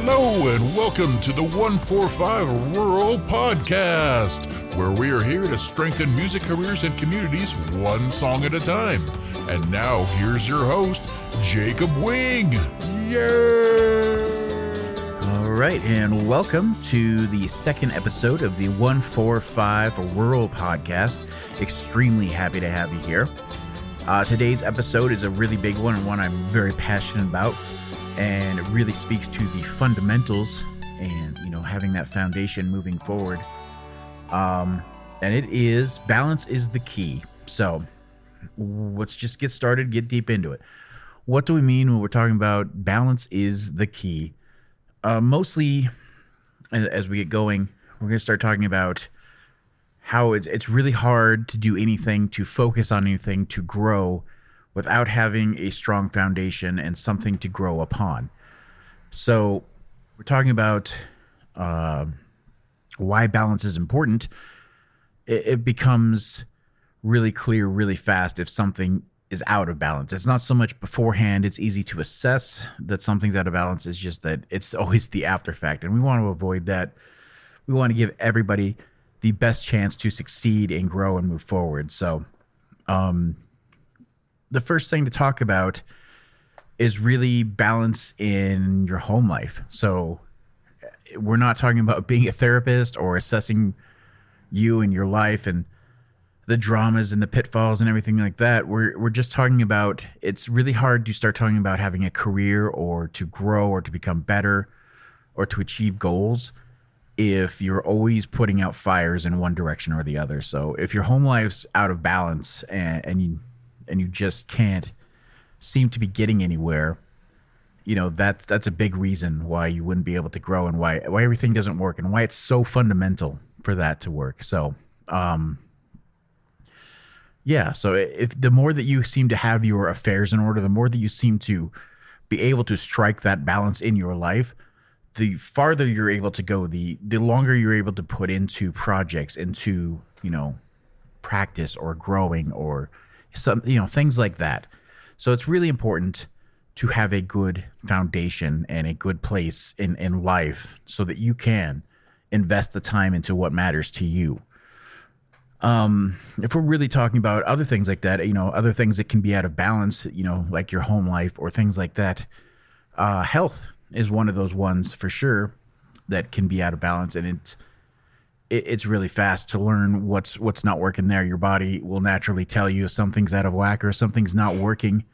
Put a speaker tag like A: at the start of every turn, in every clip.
A: Hello and welcome to the 145 Rural Podcast, where we are here to strengthen music careers and communities one song at a time. And now here's your host, Jacob Wing. Yay!
B: All right, and welcome to the second episode of the 145 Rural Podcast. Extremely happy to have you here. Today's episode is a really big one and one I'm very passionate about. And it really speaks to the fundamentals and, having that foundation moving forward. And it is balance is the key. So let's just get started, get deep into it. What do we mean when we're talking about balance is the key? Mostly, as we get going, we're going to start talking about how it's really hard to do anything, to focus on anything, to grow without having a strong foundation and something to grow upon. So we're talking about why balance is important. It becomes really clear really fast if something is out of balance. It's not so much beforehand. It's easy to assess that something's out of balance. It's just that it's always the after fact. And we want to avoid that. We want to give everybody the best chance to succeed and grow and move forward. So, the first thing to talk about is really balance in your home life. So we're not talking about being a therapist or assessing you and your life and the dramas and the pitfalls and everything like that. We're just talking about, it's really hard to start talking about having a career or to grow or to become better or to achieve goals if you're always putting out fires in one direction or the other. So if your home life's out of balance and you just can't seem to be getting anywhere, that's a big reason why you wouldn't be able to grow and why everything doesn't work and why it's so fundamental for that to work. So, so if the more that you seem to have your affairs in order, the more that you seem to be able to strike that balance in your life, the farther you're able to go, the longer you're able to put into projects, into, practice or growing or some, things like that. So it's really important to have a good foundation and a good place in life so that you can invest the time into what matters to you. If we're really talking about other things like that, other things that can be out of balance, like your home life or things like that, health is one of those ones for sure that can be out of balance. And it's really fast to learn what's not working there. Your body will naturally tell you if something's out of whack or something's not working.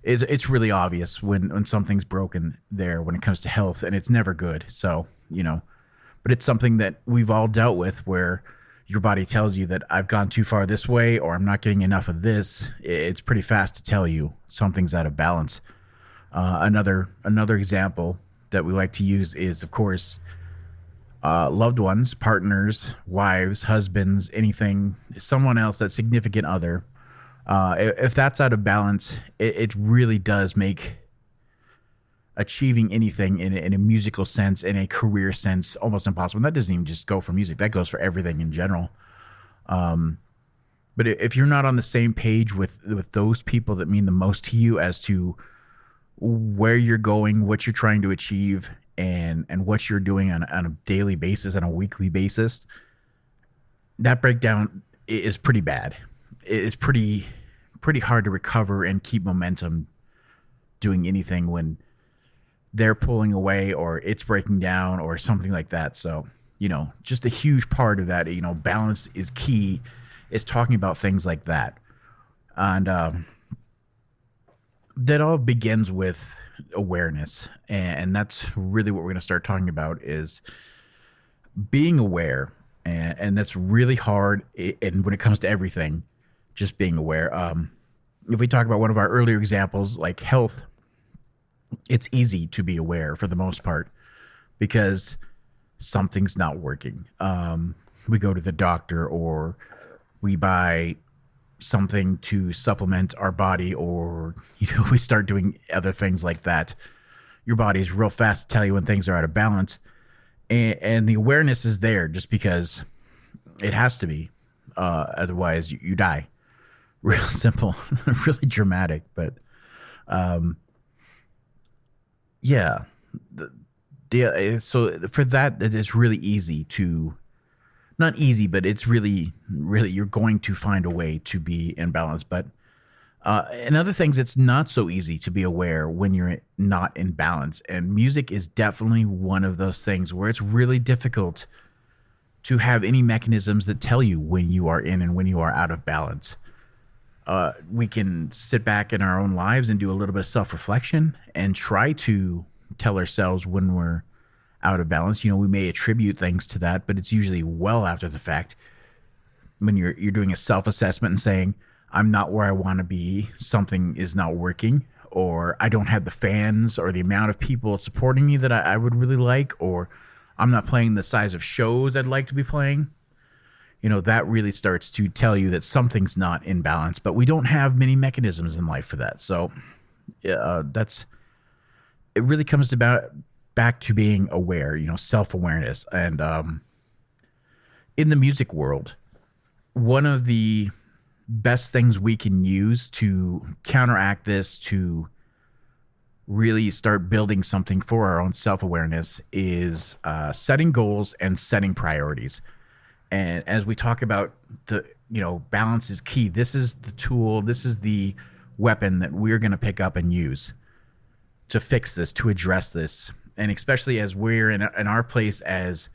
B: It's really obvious when something's broken there when it comes to health, and it's never good. So, but it's something that we've all dealt with where your body tells you that I've gone too far this way or I'm not getting enough of this. It's pretty fast to tell you something's out of balance. Another example that we like to use is, of course, loved ones, partners, wives, husbands, anything, someone else, that significant other. If that's out of balance, it really does make achieving anything in a musical sense, in a career sense, almost impossible. And that doesn't even just go for music. That goes for everything in general. But if you're not on the same page with those people that mean the most to you as to where you're going, what you're trying to achieve, and what you're doing on a daily basis, on a weekly basis, that breakdown is pretty bad. It's pretty hard to recover and keep momentum doing anything when they're pulling away or it's breaking down or something like that. So, just a huge part of that, balance is key, is talking about things like that. And that all begins with awareness, and that's really what we're going to start talking about, is being aware. And that's really hard, and when it comes to everything, just being aware. If we talk about one of our earlier examples, like health, it's easy to be aware for the most part because something's not working. We go to the doctor or we buy something to supplement our body, or we start doing other things like that. Your body's real fast to tell you when things are out of balance, and the awareness is there just because it has to be. Otherwise you die. Real simple. Really dramatic, but Yeah, so for that, it is really easy to, not easy, but it's really, really, you're going to find a way to be in balance. But in other things, it's not so easy to be aware when you're not in balance. And music is definitely one of those things where it's really difficult to have any mechanisms that tell you when you are in and when you are out of balance. We can sit back in our own lives and do a little bit of self-reflection and try to tell ourselves when we're out of balance. We may attribute things to that, but it's usually well after the fact when you're doing a self-assessment and saying, I'm not where I want to be, something is not working, or I don't have the fans or the amount of people supporting me that I would really like, or I'm not playing the size of shows I'd like to be playing. That really starts to tell you that something's not in balance, but we don't have many mechanisms in life for that. So it really comes back to being aware, self-awareness. And in the music world, one of the best things we can use to counteract this, to really start building something for our own self-awareness, is setting goals and setting priorities. And as we talk about balance is key. This is the tool, this is the weapon that we're going to pick up and use to fix this, to address this. And especially as we're in our place as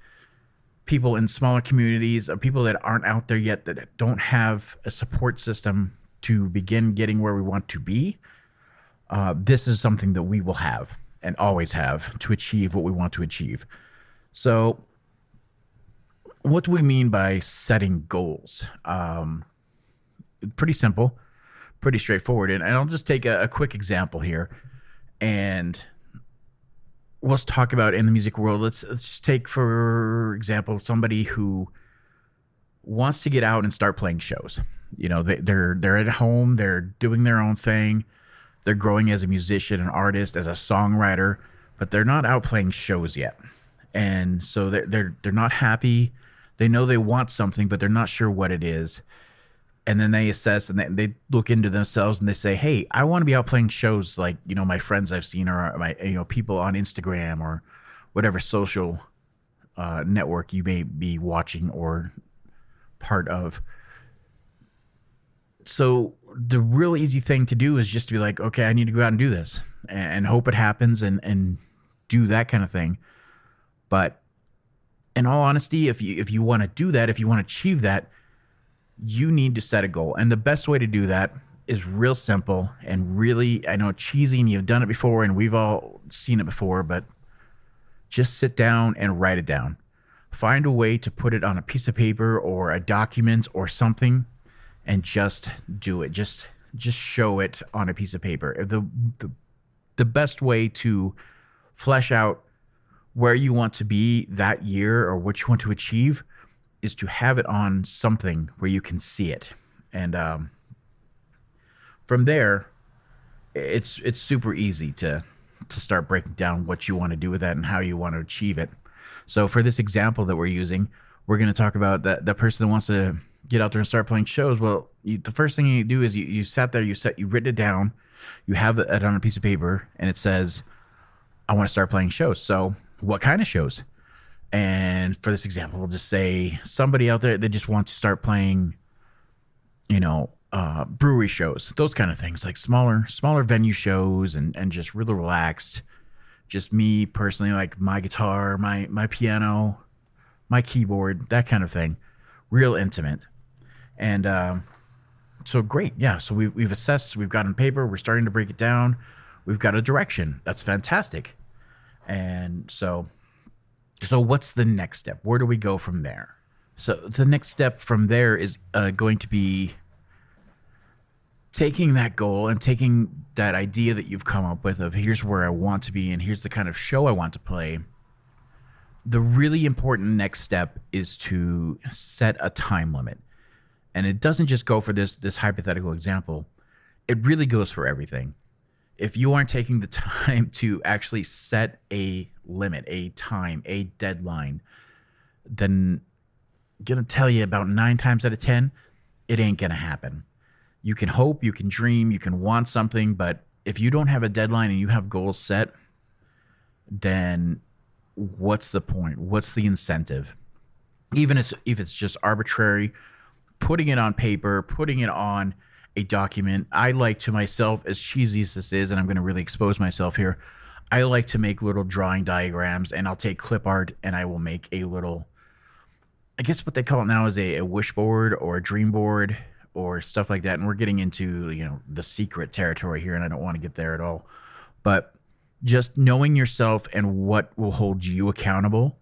B: people in smaller communities, or people that aren't out there yet, that don't have a support system to begin getting where we want to be, this is something that we will have and always have to achieve what we want to achieve. So what do we mean by setting goals? Pretty simple, pretty straightforward. And I'll just take a quick example here. And let's talk about in the music world. Let's just take, for example, somebody who wants to get out and start playing shows. They're at home, they're doing their own thing, they're growing as a musician, an artist, as a songwriter, but they're not out playing shows yet. And so they're not happy. They know they want something, but they're not sure what it is. And then they assess and they look into themselves and they say, hey, I want to be out playing shows like, my friends I've seen, or my, people on Instagram or whatever social network you may be watching or part of. So the real easy thing to do is just to be like, okay, I need to go out and do this and hope it happens and do that kind of thing. But in all honesty, if you want to do that, if you want to achieve that, you need to set a goal. And the best way to do that is real simple and really, I know, cheesy, and you've done it before and we've all seen it before, but just sit down and write it down. Find a way to put it on a piece of paper or a document or something and just do it. Just show it on a piece of paper. The best way to flesh out where you want to be that year or what you want to achieve is to have it on something where you can see it. And from there, it's super easy to start breaking down what you want to do with that and how you want to achieve it. So for this example that we're using, we're going to talk about the person that wants to get out there and start playing shows. Well, the first thing you do is you sat there, you written it down, you have it on a piece of paper, and it says, I want to start playing shows. So what kind of shows? And for this example, we'll just say somebody out there that just wants to start playing, brewery shows, those kind of things, like smaller venue shows and just really relaxed. Just me personally, like my guitar, my piano, my keyboard, that kind of thing, real intimate. And so great, yeah. So we've assessed, we've got on paper, we're starting to break it down, we've got a direction. That's fantastic. And so what's the next step? Where do we go from there? So the next step from there is going to be taking that goal and taking that idea that you've come up with of here's where I want to be and here's the kind of show I want to play. The really important next step is to set a time limit. And it doesn't just go for this hypothetical example. It really goes for everything. If you aren't taking the time to actually set a limit, a time, a deadline, then I'm going to tell you about 9 times out of 10, it ain't going to happen. You can hope, you can dream, you can want something, but if you don't have a deadline and you have goals set, then what's the point? What's the incentive? Even if it's just arbitrary, putting it on paper, putting it on a document. I like to myself, as cheesy as this is, and I'm going to really expose myself here, I like to make little drawing diagrams, and I'll take clip art and I will make a little, I guess what they call it now is a wish board or a dream board or stuff like that. And we're getting into, the secret territory here, and I don't want to get there at all. But just knowing yourself and what will hold you accountable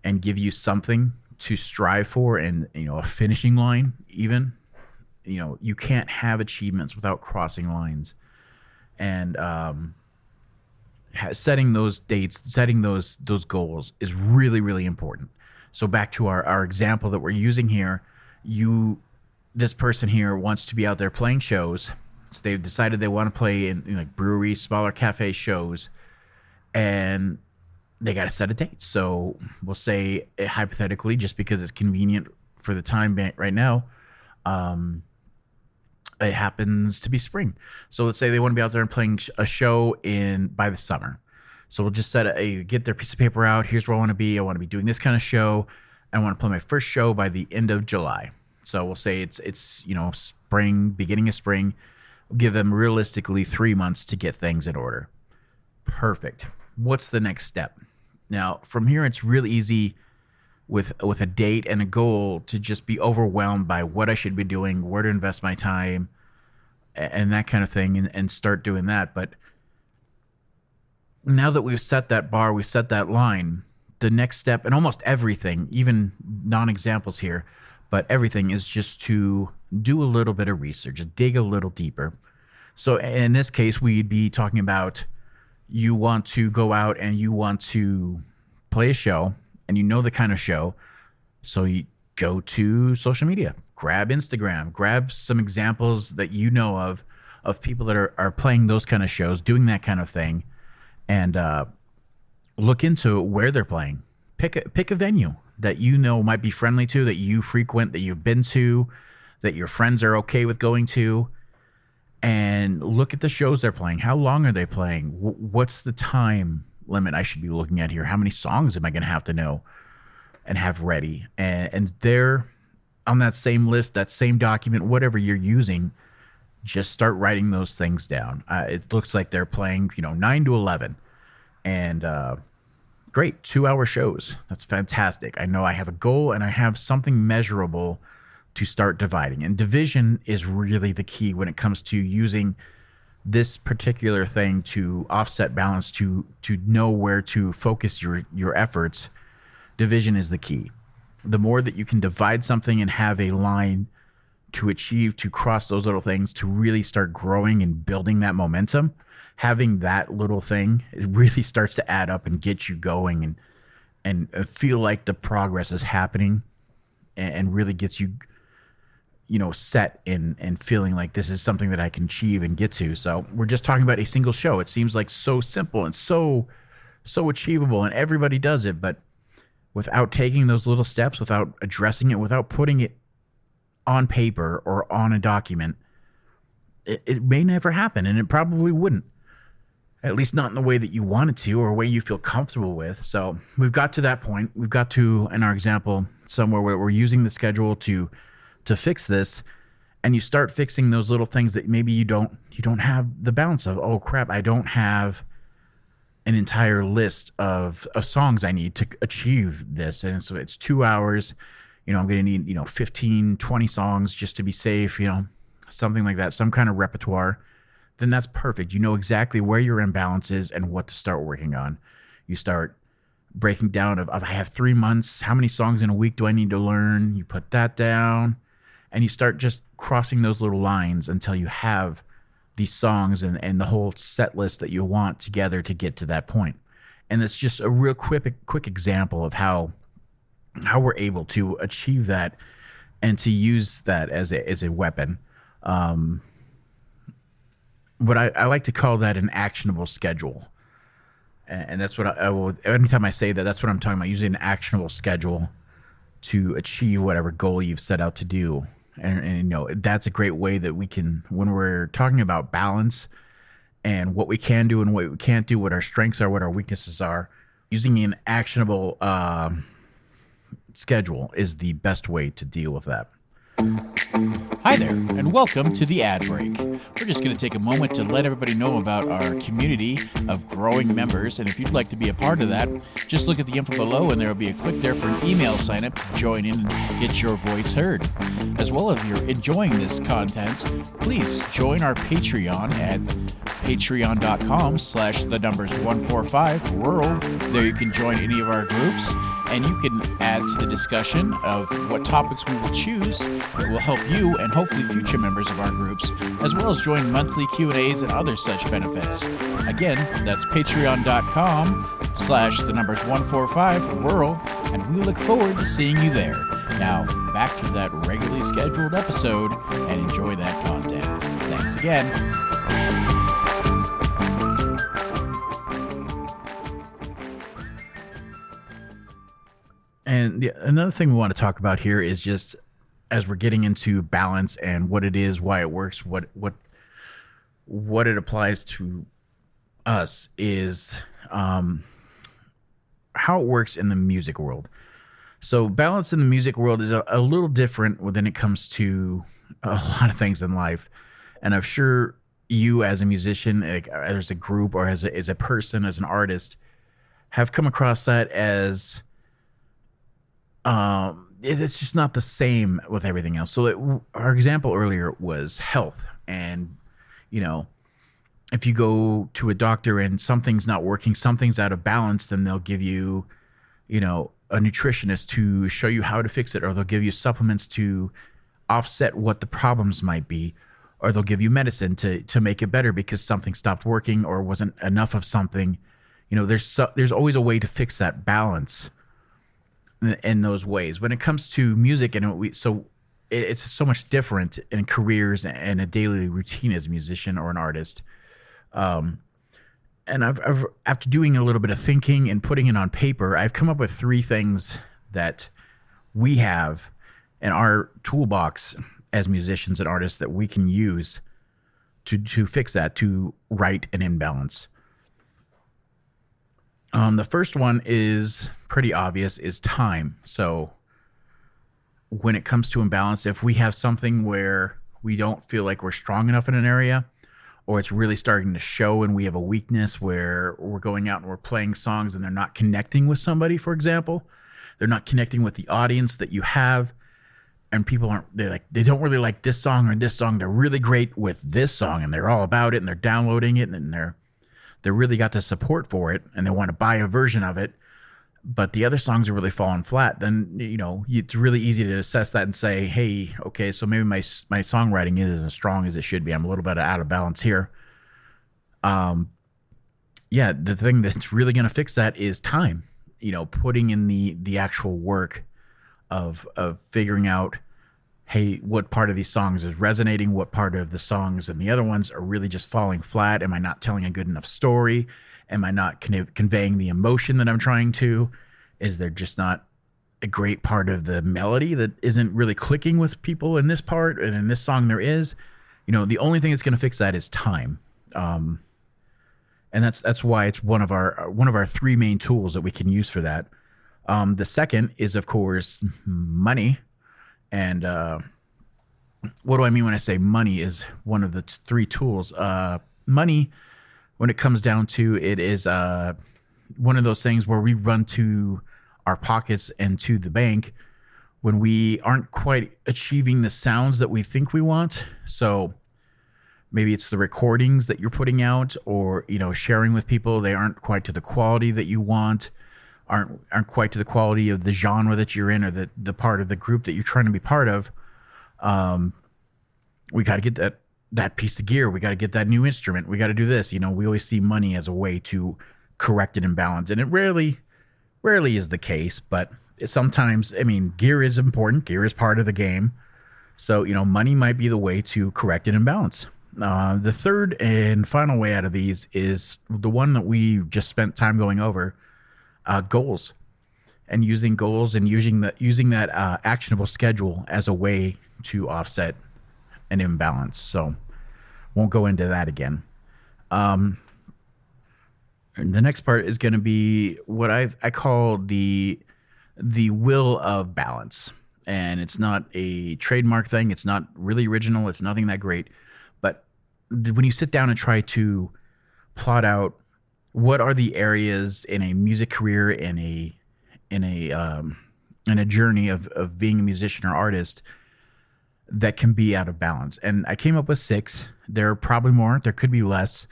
B: and give you something to strive for, and a finishing line. Even you can't have achievements without crossing lines, and setting those dates, setting those goals is really, really important. So back to our example that we're using here, this person here wants to be out there playing shows. So they've decided they want to play in like breweries, smaller cafe shows, and they got to set a date. So we'll say, hypothetically, just because it's convenient for the time right now, it happens to be spring. So let's say they want to be out there and playing a show by the summer. So we'll just get their piece of paper out. Here's where I want to be. I want to be doing this kind of show. I want to play my first show by the end of July. So we'll say it's spring, beginning of spring. We'll give them realistically 3 months to get things in order. Perfect. What's the next step? Now, from here, it's really easy with a date and a goal to just be overwhelmed by what I should be doing, where to invest my time, and that kind of thing, and start doing that. But now that we've set that bar, we set that line, the next step, and almost everything, even non-examples here, but everything is just to do a little bit of research, dig a little deeper. So in this case, we'd be talking about, you want to go out and you want to play a show, and the kind of show. So you go to social media, grab Instagram, grab some examples that you know of people that are playing those kind of shows, doing that kind of thing, and look into where they're playing. Pick a venue that might be friendly to, that you frequent, that you've been to, that your friends are okay with going to, and look at the shows they're playing. How long are they playing? What's the time limit I should be looking at here? How many songs am I going to have to know and have ready? And there, on that same list, that same document, whatever you're using, just start writing those things down. It looks like they're playing, 9 to 11. And great, 2-hour shows. That's fantastic. I know I have a goal and I have something measurable to start dividing. And division is really the key when it comes to using this particular thing to offset balance, to know where to focus your efforts. Division is the key. The more that you can divide something and have a line to achieve, to cross those little things, to really start growing and building that momentum, having that little thing, it really starts to add up and get you going and feel like the progress is happening, and really gets you set and feeling like this is something that I can achieve and get to. So we're just talking about a single show. It seems like so simple and so achievable, and everybody does it, but without taking those little steps, without addressing it, without putting it on paper or on a document, it may never happen, and it probably wouldn't. At least not in the way that you want it to, or a way you feel comfortable with. So we've got to that point. We've got to, in our example, somewhere where we're using the schedule to fix this, and you start fixing those little things that maybe you don't have the balance of. Oh crap, I don't have an entire list of songs I need to achieve this. And so it's 2 hours, I'm going to need, 15, 20 songs just to be safe, something like that, some kind of repertoire. Then that's perfect. You know exactly where your imbalance is and what to start working on. You start breaking down of I have 3 months, how many songs in a week do I need to learn? You put that down, and you start just crossing those little lines until you have these songs and the whole set list that you want together to get to that point. And it's just a real quick example of how we're able to achieve that and to use that as a weapon. But I like to call that an actionable schedule. And that's what I will, anytime I say that, that's what I'm talking about, using an actionable schedule to achieve whatever goal you've set out to do. And that's a great way that we can, when we're talking about balance and what we can do and what we can't do, what our strengths are, what our weaknesses are, Using an actionable schedule is the best way to deal with that. Hi there, and welcome to the ad break. We're just going to take a moment to let everybody know about our community of growing members, and if you'd like to be a part of that, just look at the info below, and there will be a click there for an email sign-up to join in and get your voice heard. As well, if you're enjoying this content, please join our Patreon at patreon.com/145rural. There you can join any of our groups, and you can add to the discussion of what topics we will choose that will help you and hopefully future members of our groups, as well as join monthly Q&As and other such benefits. Again, that's patreon.com/145rural, and we look forward to seeing you there. Now, back to that regularly scheduled episode, and enjoy that content. Thanks again. And another thing we want to talk about here is just as we're getting into balance and what it is, why it works, what it applies to us is how it works in the music world. So balance in the music world is a little different when it comes to a lot of things in life. And I'm sure you as a musician, like, as a group or as a person, as an artist, have come across that as it's just not the same with everything else. So our example earlier was health. And, if you go to a doctor and something's not working, something's out of balance, then they'll give you, a nutritionist to show you how to fix it, or they'll give you supplements to offset what the problems might be, or they'll give you medicine to make it better because something stopped working or wasn't enough of something. There's always a way to fix that balance in those ways. When it comes to music, it's so much different in careers and a daily routine as a musician or an artist. And I've after doing a little bit of thinking and putting it on paper, I've come up with 3 things that we have in our toolbox as musicians and artists that we can use to fix that, to right an imbalance. The first one is pretty obvious, is time. So when it comes to imbalance, if we have something where we don't feel like we're strong enough in an area, or it's really starting to show and we have a weakness where we're going out and we're playing songs and they're not connecting with somebody, for example, they're not connecting with the audience that you have, and people they don't really like this song or this song. They're really great with this song and they're all about it and they're downloading it and they really got the support for it and they want to buy a version of it, but the other songs are really falling flat. Then, it's really easy to assess that and say, hey, okay, so maybe my songwriting isn't as strong as it should be. I'm a little bit out of balance here. The thing that's really going to fix that is time, putting in the actual work of figuring out, hey, what part of these songs is resonating, what part of the songs and the other ones are really just falling flat. Am I not telling a good enough story? Am I not conveying the emotion that I'm trying to? Is there just not a great part of the melody that isn't really clicking with people in this part, and in this song there is? The only thing that's going to fix that is time. And that's why it's one of our 3 main tools that we can use for that. The second is, of course, money. And what do I mean when I say money is one of the 3 tools? Money, when it comes down to it, is one of those things where we run to our pockets and to the bank when we aren't quite achieving the sounds that we think we want. So maybe it's the recordings that you're putting out, or sharing with people. They aren't quite to the quality that you want, aren't quite to the quality of the genre that you're in, or the part of the group that you're trying to be part of. We got to get that piece of gear. We got to get that new instrument. We got to do this. We always see money as a way to correct an imbalance, and it rarely is the case, but sometimes, gear is important. Gear is part of the game. So, money might be the way to correct an imbalance. The third and final way out of these is the one that we just spent time going over, goals, and using goals and using that actionable schedule as a way to offset an imbalance. So won't go into that again. And the next part is going to be what I call the will of balance. And it's not a trademark thing. It's not really original. It's nothing that great. But when you sit down and try to plot out what are the areas in a music career, in a journey of being a musician or artist that can be out of balance. And I came up with 6. There are probably more. There could be less.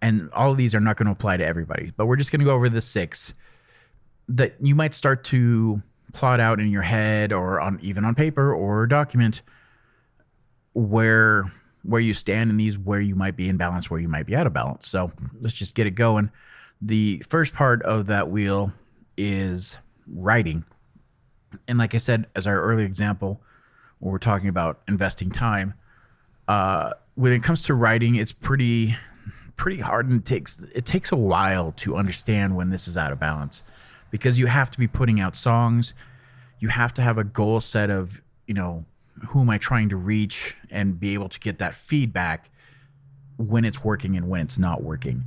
B: And all of these are not going to apply to everybody. But we're just going to go over the 6 that you might start to plot out in your head or even on paper or document where you stand in these, where you might be in balance, where you might be out of balance. So let's just get it going. The first part of that wheel is writing. And like I said, as our early example, when we're talking about investing time, when it comes to writing, it's pretty hard, and it takes a while to understand when this is out of balance, because you have to be putting out songs. You have to have a goal set of, who am I trying to reach, and be able to get that feedback when it's working and when it's not working.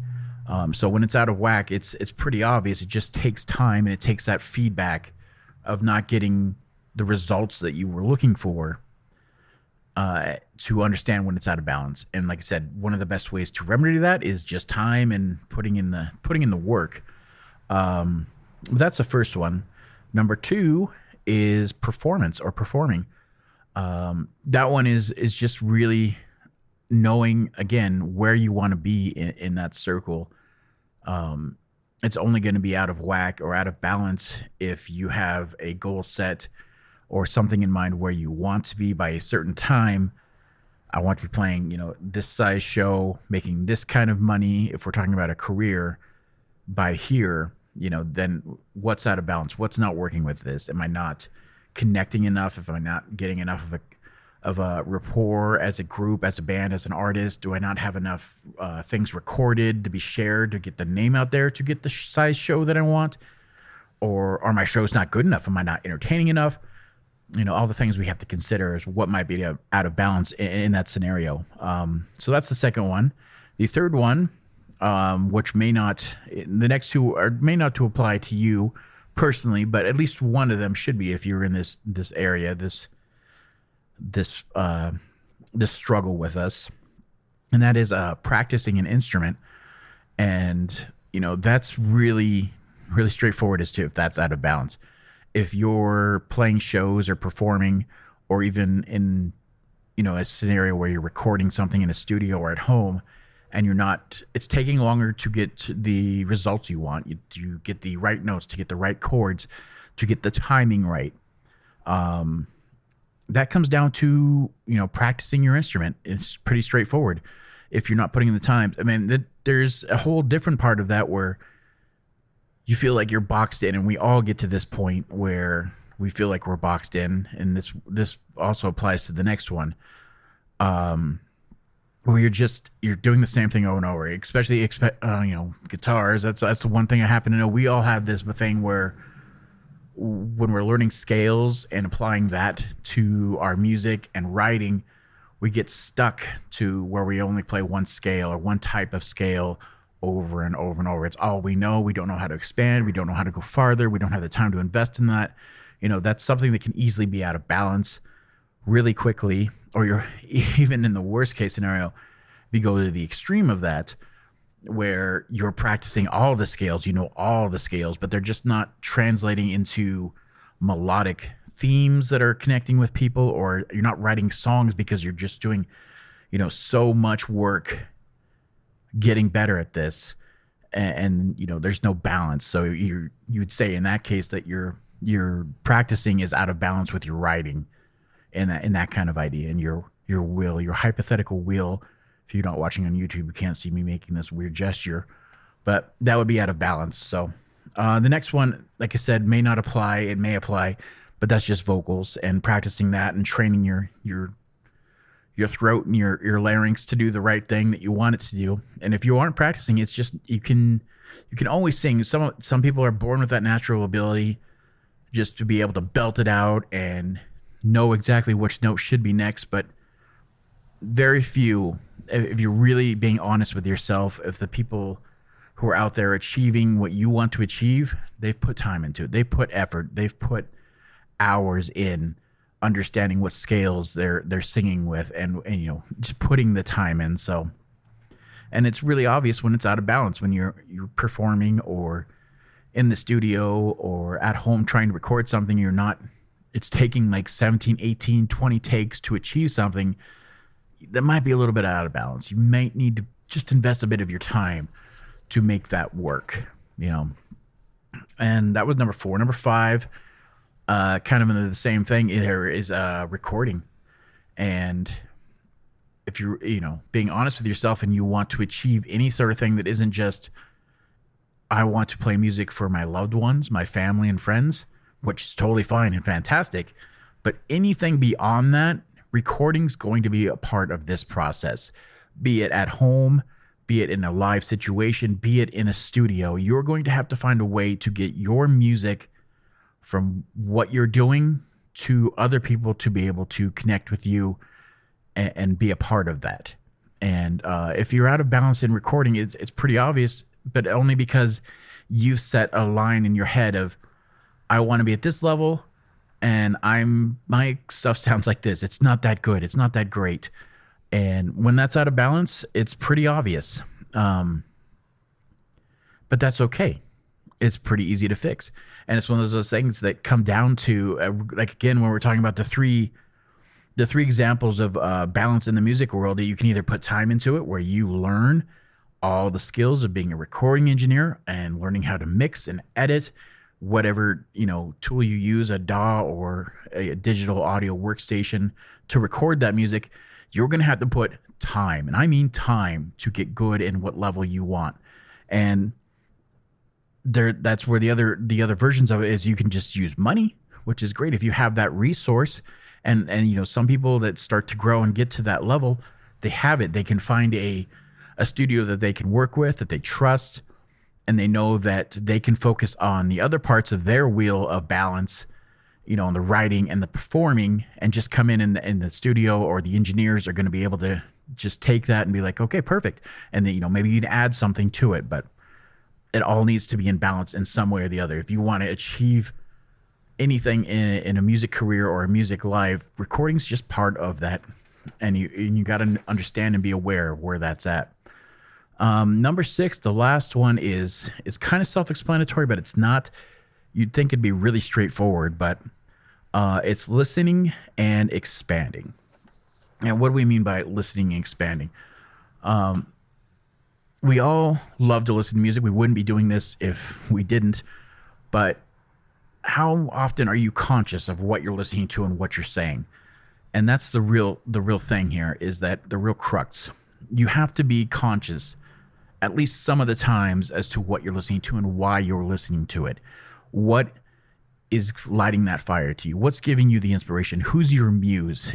B: So when it's out of whack, it's pretty obvious. It just takes time, and it takes that feedback of not getting the results that you were looking for to understand when it's out of balance. And like I said, one of the best ways to remedy that is just time and putting in the work. That's the first one. Number 2 is performance or performing. That one is just really knowing, again, where you want to be in that circle. It's only going to be out of whack or out of balance if you have a goal set or something in mind where you want to be by a certain time. I want to be playing, this size show, making this kind of money. If we're talking about a career by here, then what's out of balance? What's not working with this? Am I not connecting enough? If I'm not getting enough of a rapport as a group, as a band, as an artist? Do I not have enough things recorded to be shared, to get the name out there, to get the size show that I want? Or are my shows not good enough? Am I not entertaining enough? All the things we have to consider is what might be out of balance in that scenario. So that's the second one. The third one, which may not, the next 2 may not to apply to you personally, but at least one of them should be if you're in this area, this struggle with us, and that is practicing an instrument. And that's really straightforward as to if that's out of balance. If you're playing shows or performing, or even in a scenario where you're recording something in a studio or at home, and it's taking longer to get the results you want, to get the right notes, to get the right chords, to get the timing right. That comes down to, practicing your instrument. It's pretty straightforward. If you're not putting in the time, there's a whole different part of that where you feel like you're boxed in, and we all get to this point where we feel like we're boxed in. And this also applies to the next one. Where you're doing the same thing over and over, especially guitars. That's the one thing I happen to know. We all have this thing where when we're learning scales and applying that to our music and writing, we get stuck to where we only play one scale or one type of scale over and over and over. It's all we know. We don't know how to expand. We don't know how to go farther. We don't have the time to invest in that. That's something that can easily be out of balance really quickly. Or you're even in the worst case scenario, if you go to the extreme of that, where you're practicing all the scales, all the scales, but they're just not translating into melodic themes that are connecting with people, or you're not writing songs because you're just doing, so much work getting better at this, and there's no balance. So you'd say in that case that your practicing is out of balance with your writing, in that kind of idea. And your will, your hypothetical will. If you're not watching on YouTube, you can't see me making this weird gesture, but that would be out of balance. So the next one, like I said, may not apply. It may apply, but that's just vocals and practicing that and training your throat and your larynx to do the right thing that you want it to do. And if you aren't practicing, it's just you can always sing. Some people are born with that natural ability just to be able to belt it out and know exactly which note should be next, but very few, if you're really being honest with yourself, if the people who are out there achieving what you want to achieve, they've put time into it. They put effort. They've put hours in understanding what scales they're singing with, and just putting the time in. So, and it's really obvious when it's out of balance, when you're performing or in the studio or at home trying to record something. It's taking like 17, 18, 20 takes to achieve something that might be a little bit out of balance. You might need to just invest a bit of your time to make that work, And that was number 4. Number 5, kind of into the same thing, there is recording. And if you're, being honest with yourself and you want to achieve any sort of thing that isn't just, I want to play music for my loved ones, my family and friends, which is totally fine and fantastic. But anything beyond that, recording's going to be a part of this process. Be it at home, be it in a live situation, be it in a studio. You're going to have to find a way to get your music from what you're doing to other people to be able to connect with you and be a part of that. And if you're out of balance in recording, it's pretty obvious, but only because you've set a line in your head of, I want to be at this level, and my stuff sounds like this. It's not that good. It's not that great. And when that's out of balance, it's pretty obvious. But that's okay. It's pretty easy to fix. And it's one of those things that come down to, like, again, when we're talking about the three examples of balance in the music world, that you can either put time into it, where you learn all the skills of being a recording engineer and learning how to mix and edit whatever tool you use, a DAW or a digital audio workstation, to record that music. You're going to have to put time, and I mean time, to get good in what level you want. And that's where the other versions of it is. You can just use money, which is great if you have that resource. And some people that start to grow and get to that level, they have it. They can find a studio that they can work with, that they trust, and they know that they can focus on the other parts of their wheel of balance, on the writing and the performing, and just come in the studio, or the engineers are going to be able to just take that and be like, okay, perfect. And then, maybe you'd add something to it, but it all needs to be in balance in some way or the other. If you want to achieve anything in a music career or a music live, recording's just part of that. And you got to understand and be aware of where that's at. Number 6, the last one is kind of self-explanatory, but it's not. You'd think it'd be really straightforward, but it's listening and expanding. And what do we mean by listening and expanding? We all love to listen to music. We wouldn't be doing this if we didn't. But how often are you conscious of what you're listening to and what you're saying? And that's the real thing here, is that the real crux. You have to be conscious at least some of the times as to what you're listening to and why you're listening to it. What is lighting that fire to you? What's giving you the inspiration? Who's your muse?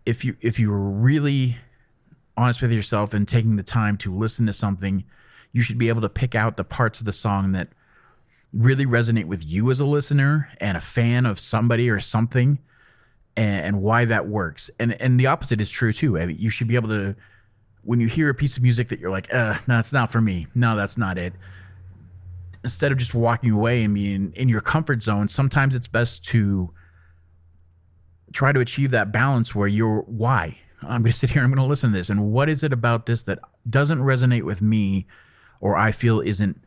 B: If you're really honest with yourself and taking the time to listen to something, you should be able to pick out the parts of the song that really resonate with you as a listener and a fan of somebody or something, and why that works. And the opposite is true too. I mean, you should be able to, when you hear a piece of music that you're like, no, it's not for me. No, that's not it. Instead of just walking away and being in your comfort zone, sometimes it's best to try to achieve that balance where why? I'm going to sit here, I'm going to listen to this. And what is it about this that doesn't resonate with me, or I feel isn't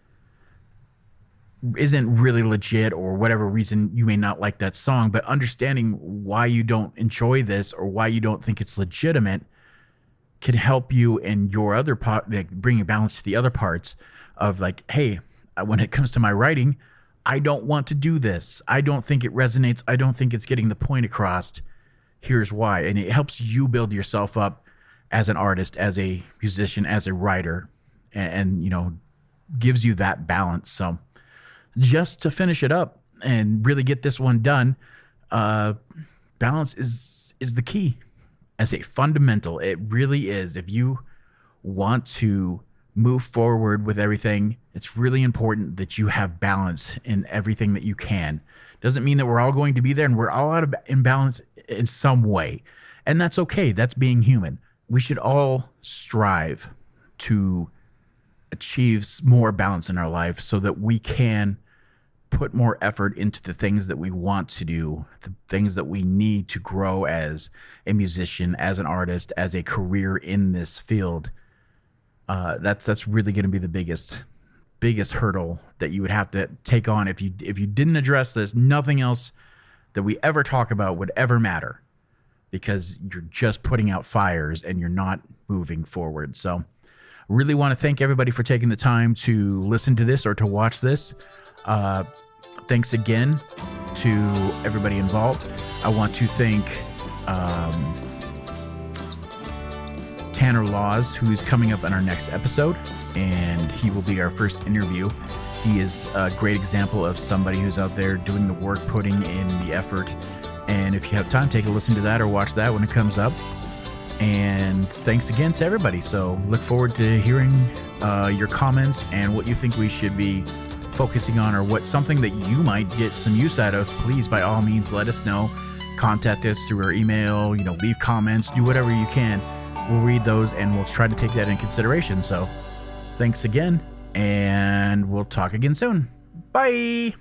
B: really legit, or whatever reason you may not like that song, but understanding why you don't enjoy this or why you don't think it's legitimate can help you in your other part, like bringing balance to the other parts of, like, hey, when it comes to my writing, I don't want to do this. I don't think it resonates. I don't think it's getting the point across. Here's why. And it helps you build yourself up as an artist, as a musician, as a writer, and gives you that balance. So just to finish it up and really get this one done, balance is the key as a fundamental. It really is. If you want to move forward with everything, it's really important that you have balance in everything that you can. Doesn't mean that we're all going to be there and we're all out of imbalance in some way. And that's okay. That's being human. We should all strive to achieves more balance in our life so that we can put more effort into the things that we want to do, the things that we need to grow as a musician, as an artist, as a career in this field. That's really going to be the biggest hurdle that you would have to take on if you didn't address this. Nothing else that we ever talk about would ever matter, because you're just putting out fires and you're not moving forward. So really want to thank everybody for taking the time to listen to this or to watch this. Thanks again to everybody involved. I want to thank Tanner Laws, who's coming up in our next episode, and he will be our first interview. He is a great example of somebody who's out there doing the work, putting in the effort. And if you have time, take a listen to that or watch that when it comes up. And thanks again to everybody. So look forward to hearing your comments and what you think we should be focusing on, or what something that you might get some use out of. Please, by all means, let us know. Contact us through our email, leave comments, do whatever you can. We'll read those and we'll try to take that in consideration. So thanks again, and we'll talk again soon. Bye.